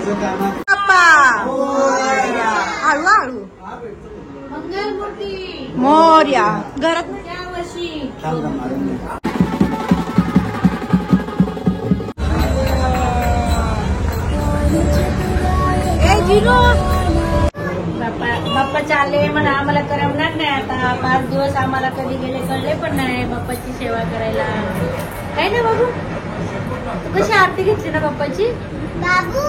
हळू मोर्या घरात बाप्पा चालले म्हणा आम्हाला करमणार नाही आता 5 दिवस आम्हाला कधी गेले कळले पण नाही बाप्पाची सेवा करायला काय ना बाबू तू कशी आरती घेतली ना बाप्पाची बाबू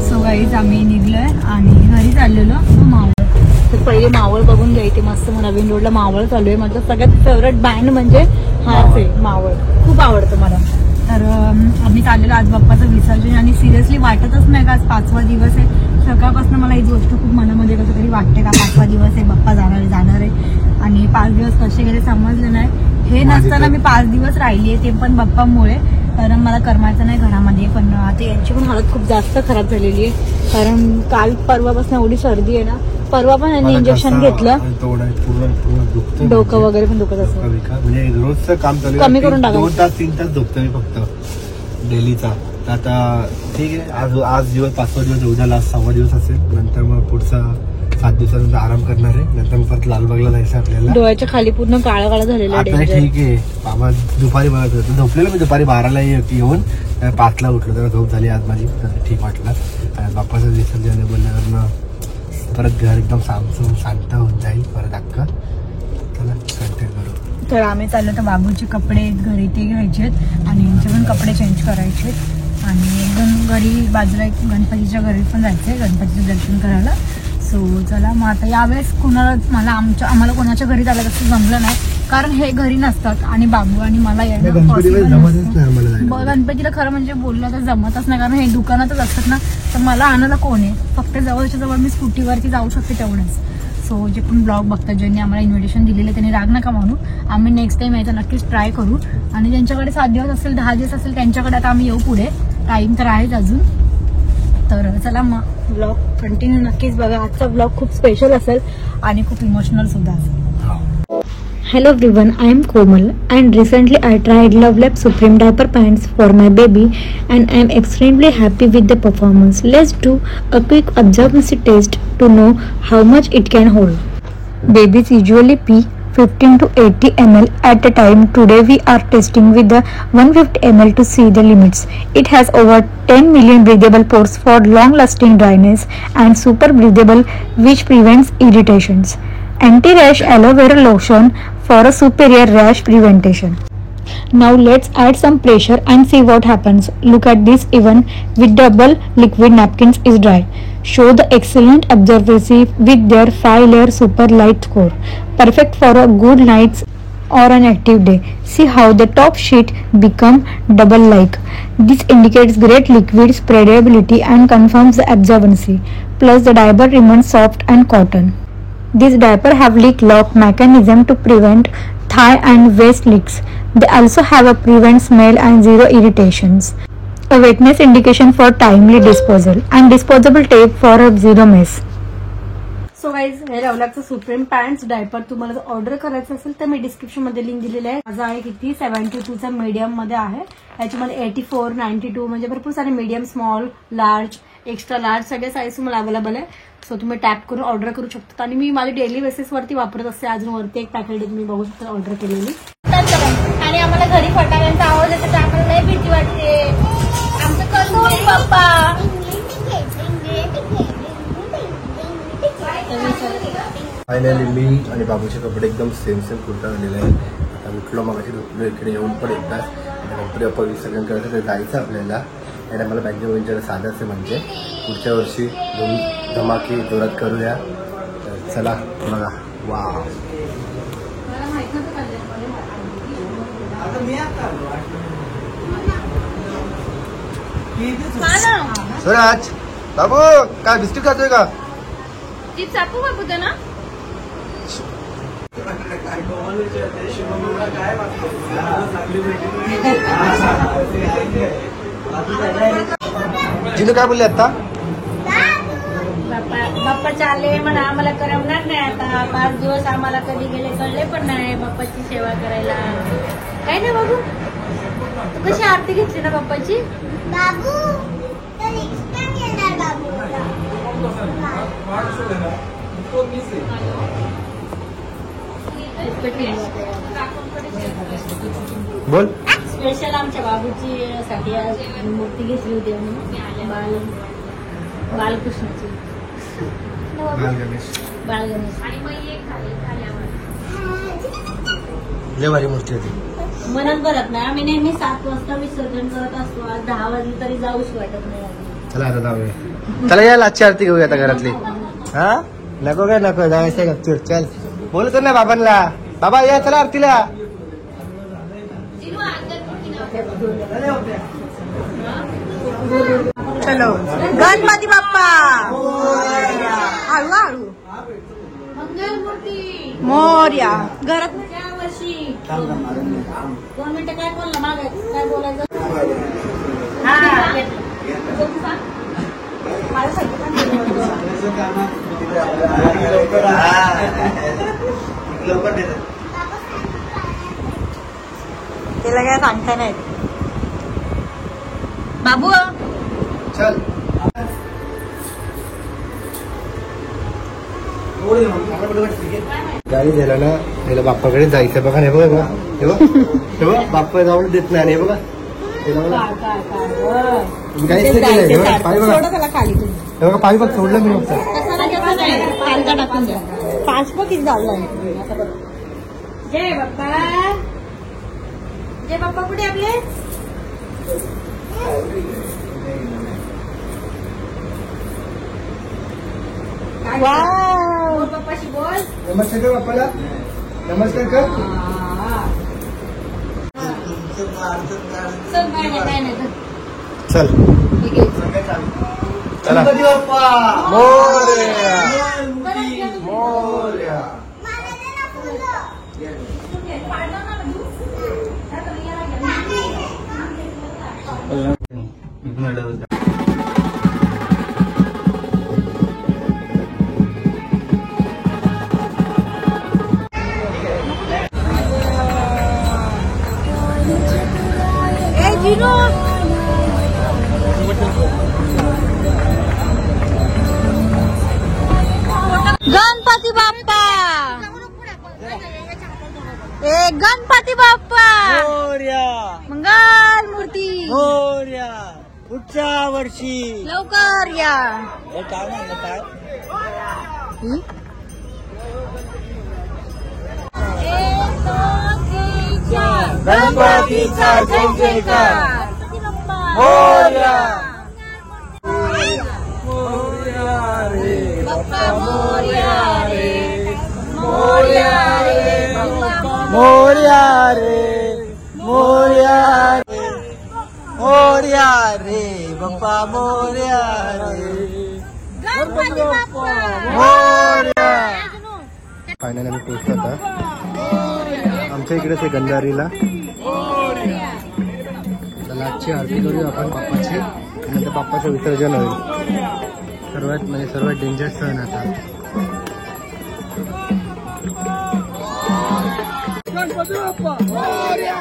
सो गाईज आम्ही निघलोय आणि घरी चाललेलो मावळ. तर पहिले मावळ बघून घ्यायचे मस्त. नवीन रोडला मावळ चालू आहे. माझं सगळ्यात फेवरेट बँड म्हणजे हाच आहे मावळ. खूप आवडतं मला. तर आम्ही चाललेलो आज बाप्पाचं विसर्जन आणि सिरियसली वाटतच नाही का आज 5वा दिवस आहे. सकाळपासून मला ही गोष्ट खूप मनामध्ये कसं तरी वाटते का 5वा दिवस आहे बाप्पा जाणार आहे आणि 5 दिवस कसे गेले समजले नाही. हे नसताना मी 5 दिवस राहिली आहे ते पण बाप्पामुळे. कारण मला करमायचं नाही घरामध्ये. पण आता यांची पण हालत खूप जास्त खराब झालेली आहे. कारण काल परवापासून एवढी सर्दी आहे ना. परवा पण यांनी इंजेक्शन घेतलं. डोकं वगैरे पण दुखत असतं. म्हणजे रोजचं काम चालू कमी करून टाकायचं. 2 तास 3 तास झोपतो मी फक्त डेलीचा. आता ठीक आहे आज दिवस 5वा दिवस उद्या लास्ट 6वा दिवस असेल. नंतर मग पुढचा 7 दिवसानंतर आराम करणार आहे. नंतर मग परत लालबागला जायचं आपल्याला. डोळ्याच्या खाली पूर्ण काळा काळा झालेला आता ठीक आहे. बाबा दुपारी बघत होतो झोपलेलं मी दुपारी 12ला येऊन 5ला उठलो. तर झोप झाली आज माझी. तर ठीक वाटलं. बाप्पाचं विसर्जन बोलल्यावर परत घर एकदम शांत होऊन जाईल परत अख्खा. चला कंटिन्यू करू. तर आम्ही चाललो तर बाबूचे कपडे घरी ते घ्यायचे आणि यांचे पण कपडे चेंज करायचे आणि एकदम घरी बाजूला एक गणपतीच्या घरी पण जायचंय गणपतीचं दर्शन करायला. सो चला मग आता यावेळेस आम्हाला कोणाच्या घरी जायला तसं जमलं नाही. कारण हे घरी नसतात आणि बाबू आणि मला यायला गणपतीला खरं म्हणजे बोललं तर जमतच नाही. कारण हे दुकानातच असतात ना. तर मला आणायला कोण आहे. फक्त जवळच्या जवळ मी स्कूटीवरती जाऊ शकते तेवढंच. सो जे पण ब्लॉग बघतात ज्यांनी आम्हाला इन्व्हिटेशन दिलेलं त्यांनी राग नका म्हणू. आम्ही नेक्स्ट टाइम यायचं नक्कीच ट्राय करू. आणि ज्यांच्याकडे 7 दिवस असेल 10 दिवस असेल त्यांच्याकडे आता आम्ही येऊ पुढे. टाइम तर आहेच अजून. तर चला मग ब्लॉग कंटिन्यू नक्कीच बघा. आजचा ब्लॉग खूप स्पेशल असेल आणि खूप इमोशनल सुद्धा असेल. Hello everyone, I am Komal and recently I tried Love Lab Supreme diaper pants for my baby and I am extremely happy with the performance. Let's do a quick absorbency test to know how much it can hold. Babies usually pee 15 to 80 ml at a time. Today we are testing with the 150 ml to see the limits. It has over 10 million breathable pores for long lasting dryness and super breathable which prevents irritations. Anti-rash aloe vera lotion for a superior rash prevention. Now let's add some pressure and see what happens. Look at this, even with double liquid napkins is dry. Show the excellent absorbency with their 5-layer super light core. Perfect for a good nights or an active day. See how the top sheet become double like. This indicates great liquid spreadability and confirms the absorbency. Plus the diaper remains soft and cotton. This diaper have leak lock mechanism to prevent thigh and waist leaks. They also have a prevent smell and zero irritations. A wetness indication for timely disposal and disposable tape for a zero mess. So guys हे लवलॅबचं supreme pants diaper तुम्हाला जर order करायचं असेल तर मी description मध्ये link दिलेली आहे. माझा आहे किती 72चा मीडियम मध्ये आहे. याच्यामध्ये 84, 92 म्हणजे भरपूर सारे medium, small, large, extra large सगळे साईज तुम्हाला अवेलेबल आहे. सो तुम्ही टॅप करून ऑर्डर करू शकता आणि मी माझ्या डेली बेसिसवरती वापरत असते. अजून वरती एक पॅकेट तुम्ही बघू शकता ऑर्डर केलेली. आणि आम्हाला घरी फटाक्यांचा आवाज येतो तर आम्हाला लय भीती वाटते. आमचं कसं बाप्पा. फायनली मी आणि बाबूचे कपडे एकदम सेम कुर्ता झालेले आहे. आता उठलो मग इकडे येऊन पण एकदा कपडे आपण विसर्जन करायचं जायचं आपल्याला. आणि मला बँके वगैरे साधं असे म्हणजे पुढच्या वर्षी 2 धमाके जोरात करूया. तर चला बघा. वा स्वराज बाबू काय बिस्किट खातोय का? ती चापू बाबू दे ना. जिनू काय बोलले आता? बाप्पा चालले म्हणा आम्हाला करमणार नाही आता 5 दिवस आम्हाला कधी गेले कळले पण नाही बाप्पाची सेवा करायला. काय ना बाबू तू कशी आरती घेतली ना बाप्पाची. बाबू तर नेक्स्ट टाइम येणार बाबू. बोल. स्पेशल आमच्या बाबूची साठी आज मूर्ती घेतली होती आम्ही बालकृष्णाची. बाळ गणेश लय भारी मूर्ती होती. मनच भरत नाही. आम्ही नेहमी 7 वाजता विसर्जन करत असतो. आज 10 वाजले तरी जाऊच वाटत नाही. चला आता जाऊया. चला या लाचची आरती घेऊया आता घरातली. हा नको काय नको जायचंय गपचूप. चल बोलतो ना बाबांना. बाबा या चला आरतीला. चलो गणपती बाप्पा हळू हळू मंगलमूर्ती मोर्या. घरात या वर्षी 2 मिनिटं काय बोललं मागायचं काय बोलायचं. तिला काय सांगता नाही. बाबू चल गाडी झाला ना त्याला बाप्पाकडे जायचं बघा. नाही बघा बघा हे बघ हे बघ बाप्पा जाऊन देत नाही. बघा काहीच नाही केलंय. हे बघा पाय बघा. त्याला खाली तुम्ही हे बघा पाय बघ सोडलं मी फक्त. टाकून द्या. पाच किती झालं. जय बाप्पा. जय बाप्पा कुठे आपले. वाव बोल बाप्पाशी बोल. नमस्कार कर बाप्पाला. नमस्कार कर. चल काय नाही चल ठीक आहे. चला मोरया मोरया. गणपती बाप्पा. ए गणपती बाप्पा मोरया मंगल मूर्ती मोरया. पुढच्या वर्षी लवकर या. हे काय म्हणलं काय. गणपतीचा जय जयकार. मोरया मोरया रे बाप्पा मोरया रे. मोरया रे मोरया रे मोरया रे मोरया रे बाप्पा मोरया रे गणपती बाप्पा. मोरया. फायनली आम्ही पोहोचलो आता आमच्या इकडेच आहे गंधारीला. चला आजची आरती करूया आपण बाप्पाची. नंतर बाप्पाचं विसर्जन होईल. सर्वात डेंजर सण आता. गणपती बाप्पा मोरया.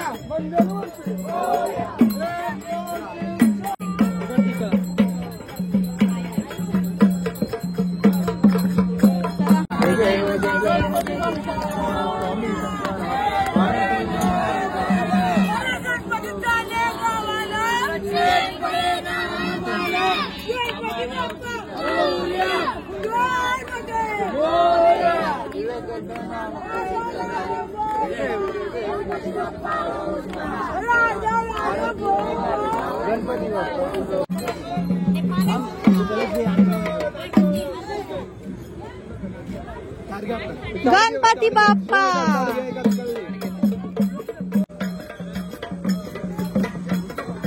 गणपती बाप्पा.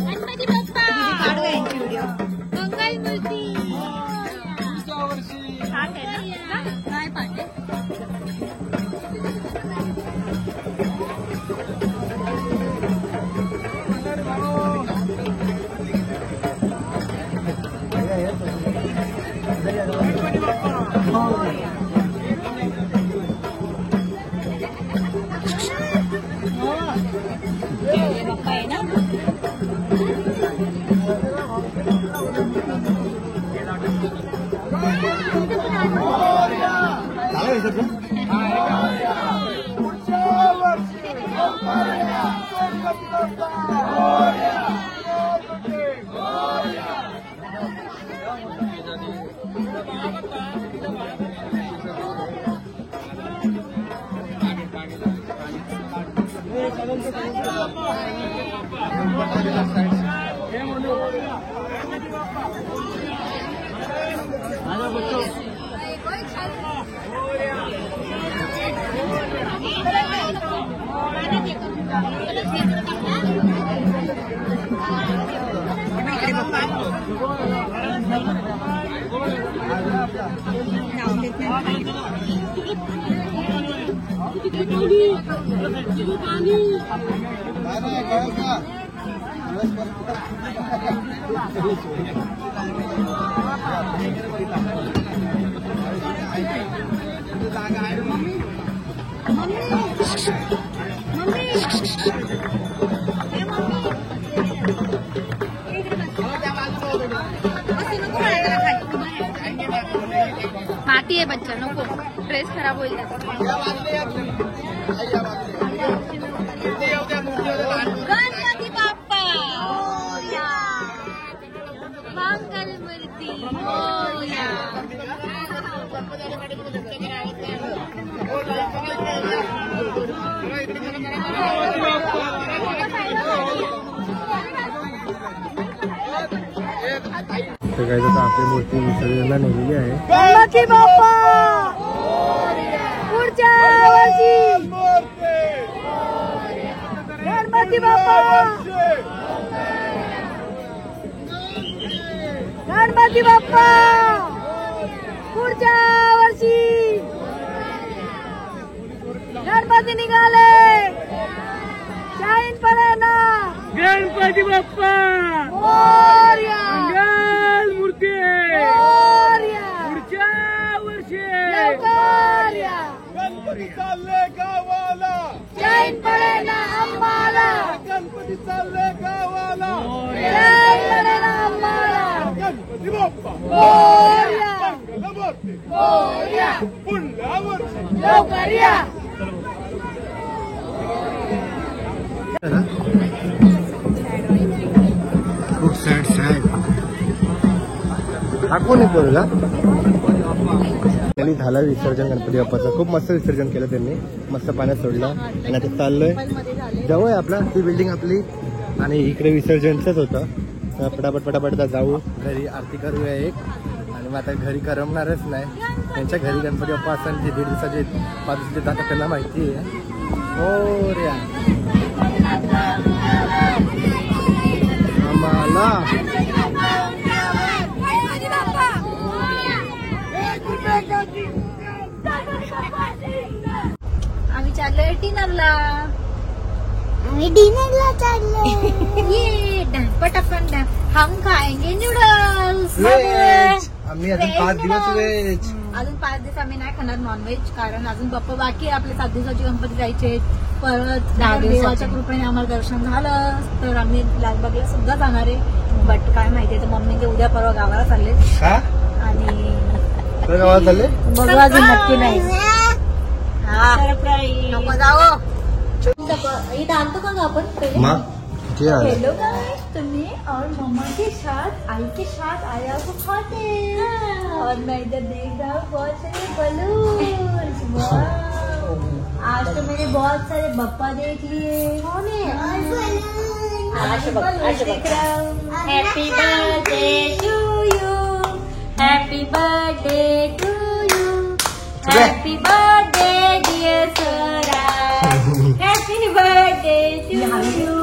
गणपती बाप्पा. मंगल मूर्ती. काय पाटे. बाप्पा आहे ना. माती आहे बच्चा नको ड्रेस खराब होईल. गणपती बाप्पा मोरया, मंगल मूर्ती मोरया. तर काय तर आपली मूर्ती विसर्जनला नेलेली आहे. गणपती बाप्पा पुढच्या वर्षी. गणपती बाप्पा गणपती बाप्पा पुढच्या वर्षी. गणपती निघाले शाईन पराना. गणपती बाप्पा मोरया मंगल मूर्ती मोरया पुढच्या वर्षी. लवकर या. गणपती चालले गावाला, शाईन पराना आम्हाला. गणपती चालले गावाला, शाईन पराना आम्हाला. गणपती बाप्पा मोरया मंगल मूर्ती मोरया पुढल्या वर्षी. लवकर या. खूप सॅड हा कोण आहे पोरगा. त्यांनी झालं विसर्जन गणपती बाप्पाचं. खूप मस्त विसर्जन केलं त्यांनी. मस्त पाण्यात सोडलं आणि आता चाललोय जवळ आहे आपला ती बिल्डिंग आपली आणि इकडे विसर्जनचंच होतं. तर पटापट जाऊ घरी आरती करूया एक आणि मग आता घरी करमणारच नाही. त्यांच्या घरी गणपती बाप्पा असताना ते 1.5 दिवसाचे 5 दिवसाचे जातात त्यांना माहिती आहे. हो आम्हाला आम्ही चाललोय डिनरला. आम्ही डिनरला चाललो. ये पटापट हम खाएंगे नूडल्स. व्हेज. आम्ही अजून 5 दिवस व्हेज. अजून 5 दिवस आम्ही नाही खाणार नॉनव्हेज कारण अजून बाप्पा बाकी आहे. आपले 7 दिवसाचे गणपती जायचे. परत 10 देवाच्या कृपेने आम्हाला दर्शन झालं तर आम्ही लालबागला सुद्धा जाणार आहे. बट काय माहितीये तर मम्मी ते उद्या परवा गावाला चालले का आणि गावात चालले. बघू अजून नक्की नाही. हा नको जाओ. इथं आणतो का ग आपण पहिले? मग जे आहे हेलो गाइस, तुम्हें और मम्मा के साथ आई के साथ आया को खाते हैं और मैं इधर देख रहा हूँ बहुत सारे बलून्स. आज तो मैंने बहुत सारे बप्पा देख लिए. कौन है? आज बलून्स देख रहा हूँ. Happy birthday to you, happy birthday to you, happy birthday dear Sora, happy birthday to you.